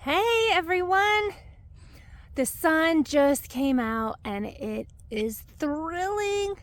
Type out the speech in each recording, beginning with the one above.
Hey everyone! The sun just came out and it is thrilling.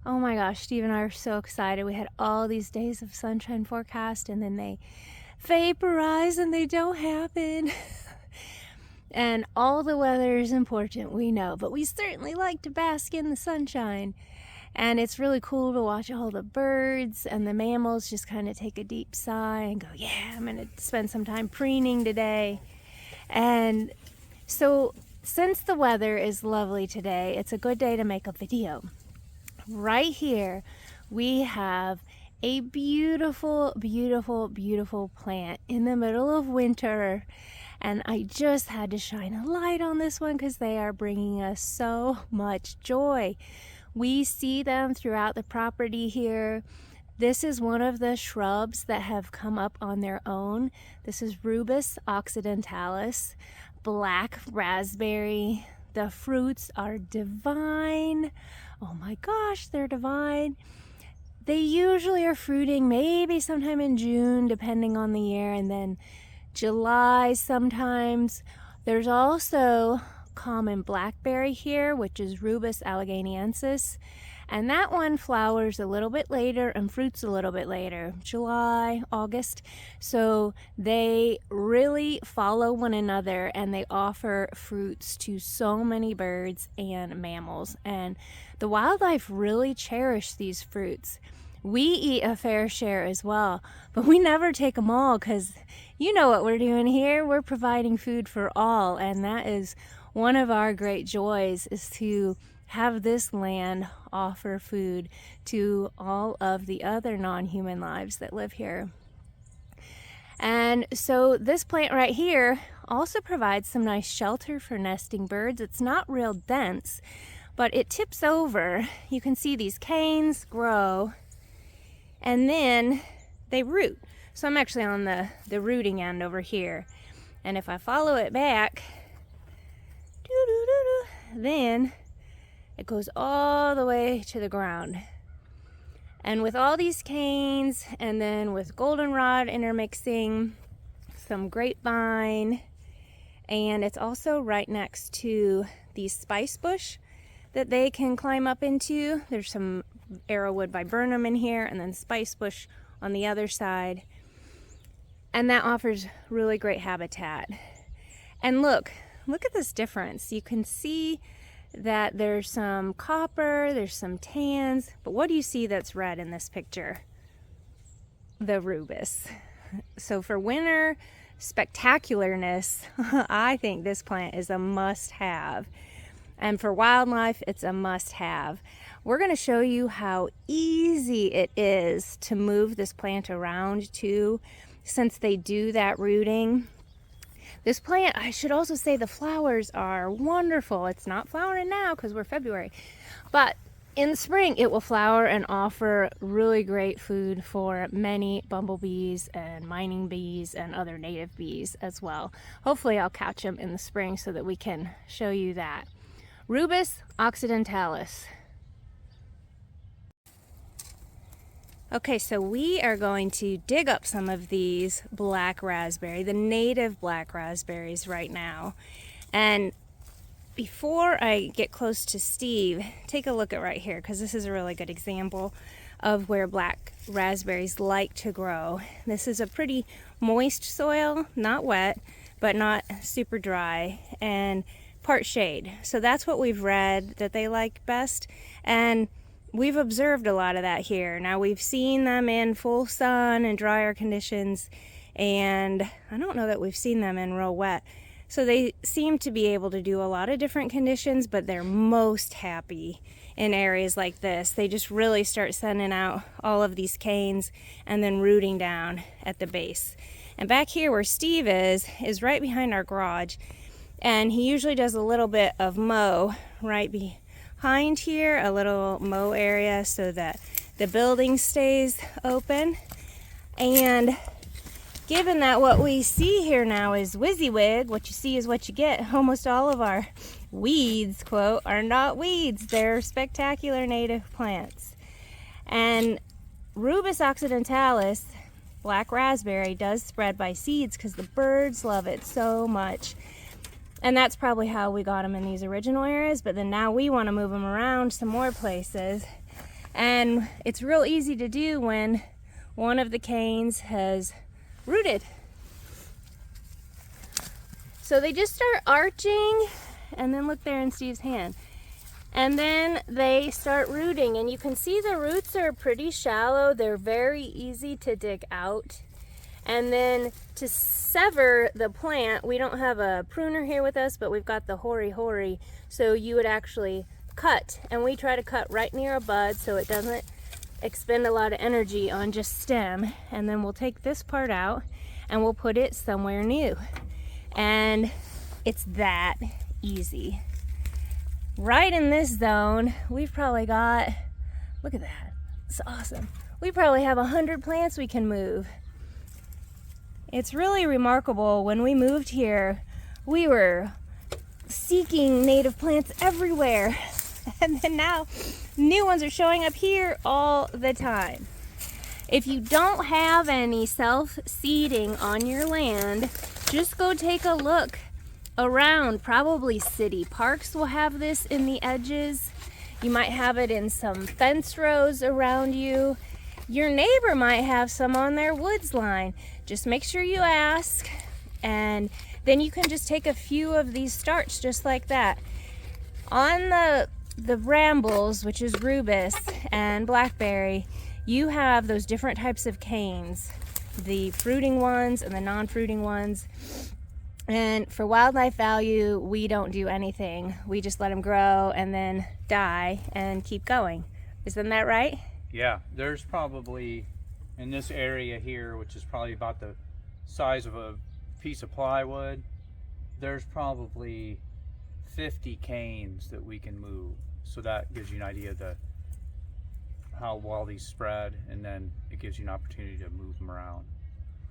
Oh my gosh, Steve and I are so excited. We had all these days of sunshine forecast and then they vaporize and they don't happen. And all the weather is important, we know, but we certainly like to bask in the sunshine. And it's really cool to watch all the birds and the mammals just kind of take a deep sigh and go, yeah, I'm going to spend some time preening today. And so since the weather is lovely today, it's a good day to make a video. Right here, we have a beautiful, beautiful, beautiful plant in the middle of winter. And I just had to shine a light on this one because they are bringing us so much joy. We see them throughout the property here. This is one of the shrubs that have come up on their own. This is Rubus occidentalis, black raspberry. The fruits are divine. Oh my gosh, they're divine. They usually are fruiting maybe sometime in June, depending on the year, and then July sometimes. There's also common blackberry here, which is Rubus alleghaniensis, and that one flowers a little bit later and fruits a little bit later, July, August. So they really follow one another and they offer fruits to so many birds and mammals, and the wildlife really cherish these fruits. We eat a fair share as well, but we never take them all because you know what we're doing here. We're providing food for all, and that is one of our great joys, is to have this land offer food to all of the other non-human lives that live here. And so this plant right here also provides some nice shelter for nesting birds. It's not real dense, but it tips over. You can see these canes grow and then they root. So I'm actually on the rooting end over here. And if I follow it back, then it goes all the way to the ground. And with all these canes, and then with goldenrod intermixing, some grapevine, and it's also right next to the spice bush that they can climb up into. There's some arrowwood viburnum in here, and then spice bush on the other side. And that offers really great habitat. And look at this difference. You can see that there's some copper, there's some tans, but what do you see that's red in this picture? The rubus. So for winter spectacularness, I think this plant is a must-have. And for wildlife, it's a must-have. We're going to show you how easy it is to move this plant around too, since they do that rooting. This plant, I should also say, the flowers are wonderful. It's not flowering now because we're February, but in the spring it will flower and offer really great food for many bumblebees and mining bees and other native bees as well. Hopefully I'll catch them in the spring so that we can show you that. Rubus occidentalis. Okay, so we are going to dig up some of these black raspberry, the native black raspberries right now. And before I get close to Steve, take a look at right here, because this is a really good example of where black raspberries like to grow. This is a pretty moist soil, not wet, but not super dry, and part shade. So that's what we've read that they like best. And we've observed a lot of that here. Now we've seen them in full sun and drier conditions, and I don't know that we've seen them in real wet. So they seem to be able to do a lot of different conditions, but they're most happy in areas like this. They just really start sending out all of these canes and then rooting down at the base. And back here where Steve is right behind our garage, and he usually does a little bit of mow right behind here, a little mow area so that the building stays open. And given that what we see here now is WYSIWYG, what you see is what you get, almost all of our weeds, quote, are not weeds. They're spectacular native plants. And Rubus occidentalis, black raspberry does spread by seeds because the birds love it so much. And that's probably how we got them in these original areas, but then now we want to move them around some more places. And it's real easy to do when one of the canes has rooted. So they just start arching, and then look there in Steve's hand. And then they start rooting, and you can see the roots are pretty shallow. They're very easy to dig out. And then to sever the plant, we don't have a pruner here with us, but we've got the hori, so you would actually cut. And we try to cut right near a bud so it doesn't expend a lot of energy on just stem. And then we'll take this part out and we'll put it somewhere new. And it's that easy. Right in this zone, we've probably got, look at that, it's awesome. We probably have 100 plants we can move. It's really remarkable. When we moved here, we were seeking native plants everywhere. And then now, new ones are showing up here all the time. If you don't have any self-seeding on your land, just go take a look around. Probably city parks will have this in the edges. You might have it in some fence rows around you. Your neighbor might have some on their woods line. Just make sure you ask, and then you can just take a few of these starts just like that. On the brambles, which is Rubus and blackberry, you have those different types of canes, the fruiting ones and the non-fruiting ones. And for wildlife value, we don't do anything. We just let them grow and then die and keep going. Isn't that right? Yeah, there's probably, in this area here, which is probably about the size of a piece of plywood, there's probably 50 canes that we can move. So that gives you an idea of how well these spread, and then it gives you an opportunity to move them around.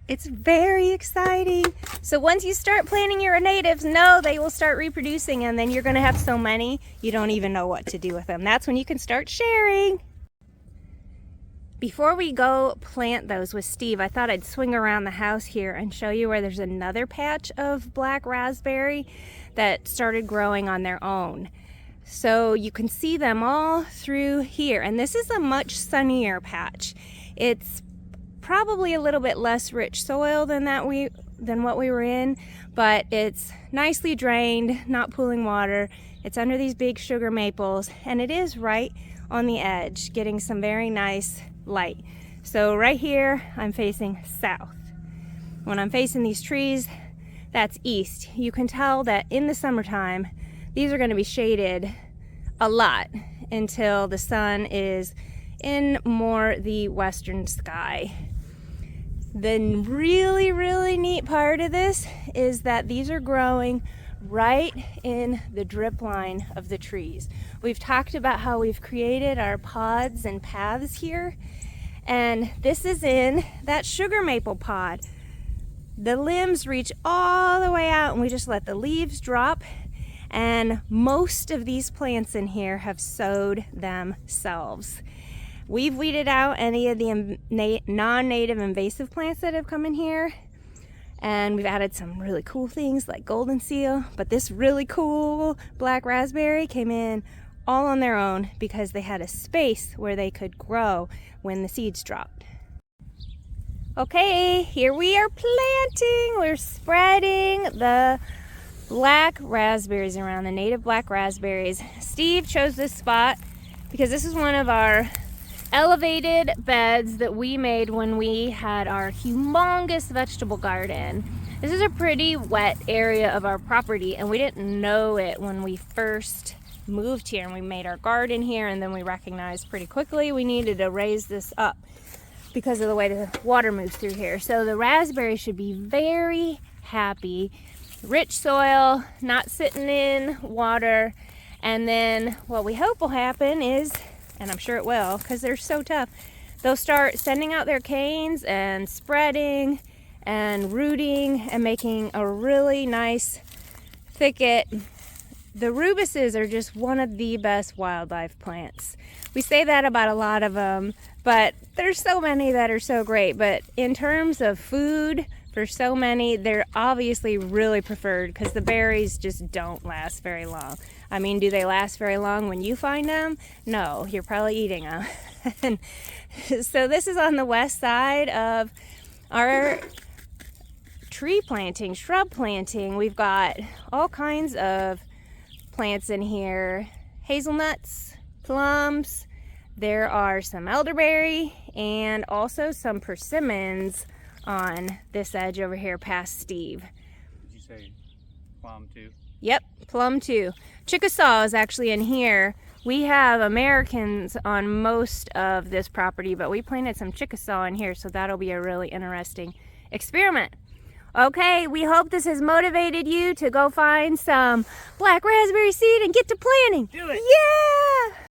It's very exciting. So once you start planting your natives, know they will start reproducing, and then you're going to have so many you don't even know what to do with them. That's when you can start sharing. Before we go plant those with Steve, I thought I'd swing around the house here and show you where there's another patch of black raspberry that started growing on their own. So you can see them all through here, and this is a much sunnier patch. It's probably a little bit less rich soil than what we were in, but it's nicely drained, not pooling water. It's under these big sugar maples, and it is right on the edge, getting some very nice light. So right here, I'm facing south. When I'm facing these trees, that's east. You can tell that in the summertime, these are going to be shaded a lot until the sun is in more the western sky. The really, really neat part of this is that these are growing right in the drip line of the trees. We've talked about how we've created our pods and paths here, and this is in that sugar maple pod. The limbs reach all the way out, and we just let the leaves drop, and most of these plants in here have sowed themselves. We've weeded out any of the non-native invasive plants that have come in here, and we've added some really cool things like golden seal, but this really cool black raspberry came in all on their own because they had a space where they could grow when the seeds dropped. Okay, here we are planting. We're spreading the black raspberries around, the native black raspberries. Steve chose this spot because this is one of our elevated beds that we made when we had our humongous vegetable garden. This is a pretty wet area of our property, and we didn't know it when we first moved here, and we made our garden here, and then we recognized pretty quickly we needed to raise this up because of the way the water moves through here. So the raspberry should be very happy. Rich soil, not sitting in water, and then what we hope will happen is, and I'm sure it will because they're so tough, they'll start sending out their canes and spreading and rooting and making a really nice thicket. The rubuses are just one of the best wildlife plants. We say that about a lot of them, But there's so many that are so great. But in terms of food, for so many, they're obviously really preferred because the berries just don't last very long. I mean, do they last very long when you find them? No, you're probably eating them. And so this is on the west side of our tree planting, shrub planting. We've got all kinds of plants in here. Hazelnuts, plums, there are some elderberry, and also some persimmons on this edge over here past Steve. Did you say plum too? Yep, plum too. Chickasaw is actually in here. We have Americans on most of this property, but we planted some Chickasaw in here, so that'll be a really interesting experiment. Okay, we hope this has motivated you to go find some black raspberry seed and get to planting. Do it! Yeah!